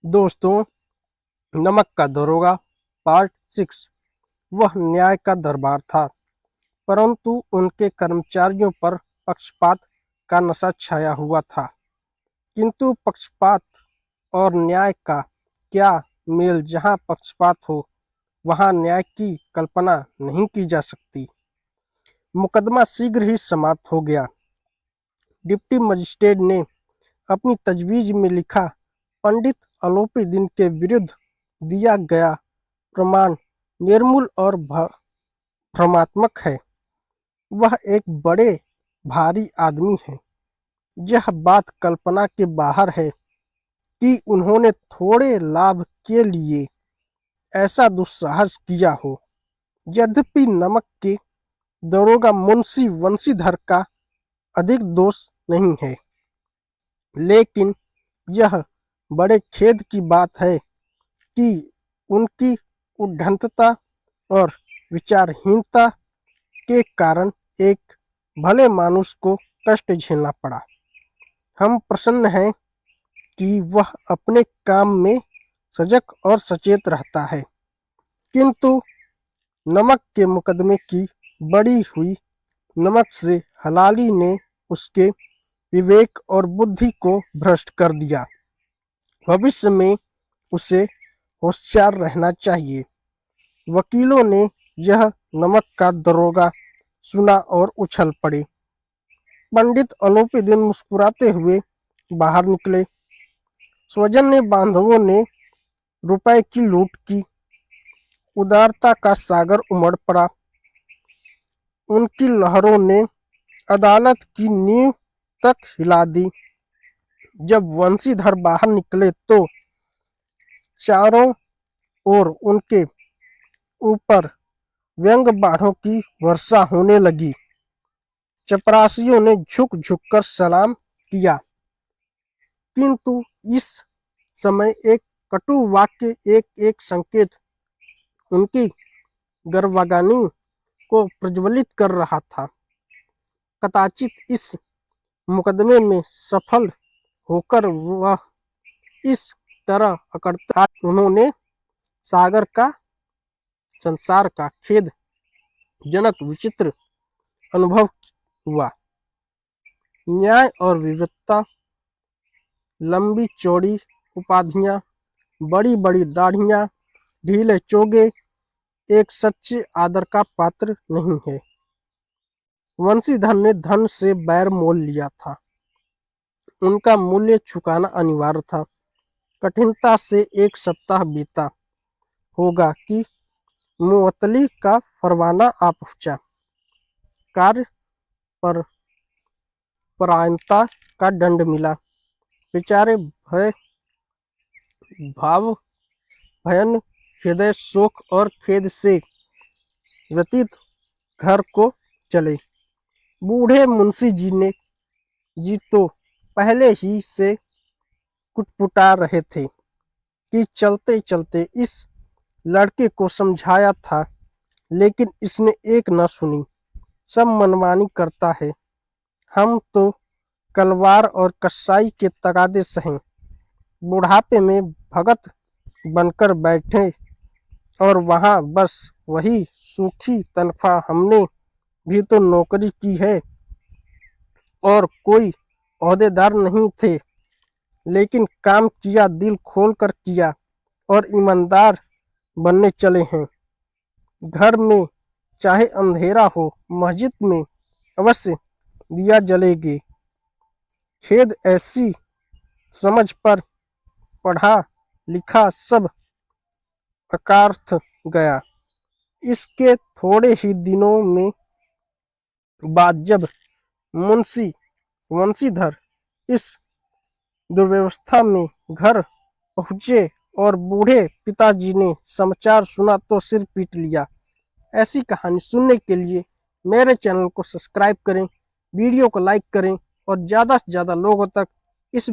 दोस्तों, नमक का दरोगा पार्ट 6। वह न्याय का दरबार था, परंतु उनके कर्मचारियों पर पक्षपात का नशा छाया हुआ था। किंतु पक्षपात और न्याय का क्या मेल। जहाँ पक्षपात हो वहाँ न्याय की कल्पना नहीं की जा सकती। मुकदमा शीघ्र ही समाप्त हो गया। डिप्टी मजिस्ट्रेट ने अपनी तजवीज़ में लिखा, पंडित अलोपीदीन के विरुद्ध दिया गया प्रमाण निर्मूल और भ्रमात्मक है। वह एक बड़े भारी आदमी है। यह बात कल्पना के बाहर है कि उन्होंने थोड़े लाभ के लिए ऐसा दुस्साहस किया हो। यद्यपि नमक के दरोगा मुंशी वंशीधर का अधिक दोष नहीं है, लेकिन यह बड़े खेद की बात है कि उनकी उद्दंडता और विचारहीनता के कारण एक भले मानुष को कष्ट झेलना पड़ा। हम प्रसन्न हैं कि वह अपने काम में सजग और सचेत रहता है, किंतु नमक के मुकदमे की बड़ी हुई नमक से हलाली ने उसके विवेक और बुद्धि को भ्रष्ट कर दिया। भविष्य में उसे होशियार रहना चाहिए। वकीलों ने यह नमक का दरोगा सुना और उछल पड़े। पंडित अलोपीदीन मुस्कुराते हुए बाहर निकले। स्वजन बांधवों ने रुपए की लूट की। उदारता का सागर उमड़ पड़ा। उनकी लहरों ने अदालत की नींव तक हिला दी। जब वंशीधर बाहर निकले तो चारों ओर उनके ऊपर व्यंग बाढ़ों की वर्षा होने लगी। चपरासियों ने झुक झुक कर सलाम किया, किंतु इस समय एक कटु वाक्य, एक एक संकेत उनकी गर्वाग्नि को प्रज्वलित कर रहा था। कदाचित इस मुकदमे में सफल होकर वह इस तरह अकड़ता। उन्होंने सागर का, संसार का खेद जनक विचित्र अनुभव हुआ। न्याय और विविधता, लंबी चौड़ी उपाधियां, बड़ी बड़ी दाढ़ियां, ढीले चोगे एक सच्चे आदर का पात्र नहीं है। वंशीधर ने धन से बैर मोल लिया था। उनका मूल्य चुकाना अनिवार्य था। कठिनता से एक सप्ताह बीता होगा कि मुअत्तली का फरमाना आ पहुंचा। कार्य पर परायणता का दंड मिला। बेचारे भयन हृदय शोक और खेद से व्यतीत घर को चले। बूढ़े मुंशी जी तो पहले ही से कुटपुटा रहे थे कि चलते चलते इस लड़के को समझाया था, लेकिन इसने एक न सुनी। सब मनमानी करता है। हम तो कलवार और कसाई के तगादे सहें, बुढ़ापे में भगत बनकर बैठे और वहाँ बस वही सूखी तनख्वाह। हमने भी तो नौकरी की है और कोई ओहदेदार नहीं थे, लेकिन काम किया, दिल खोल कर किया और ईमानदार बनने चले हैं। घर में चाहे अंधेरा हो, मस्जिद में अवश्य दिया जलेगी। खेद ऐसी समझ पर पढ़ा लिखा सब अकार्थ गया। इसके थोड़े ही दिनों में बाद जब मुंशी वंशीधर इस दुर्व्यवस्था में घर पहुंचे और बूढ़े पिताजी ने समाचार सुना तो सिर पीट लिया। ऐसी कहानी सुनने के लिए मेरे चैनल को सब्सक्राइब करें, वीडियो को लाइक करें और ज़्यादा से ज़्यादा लोगों तक इस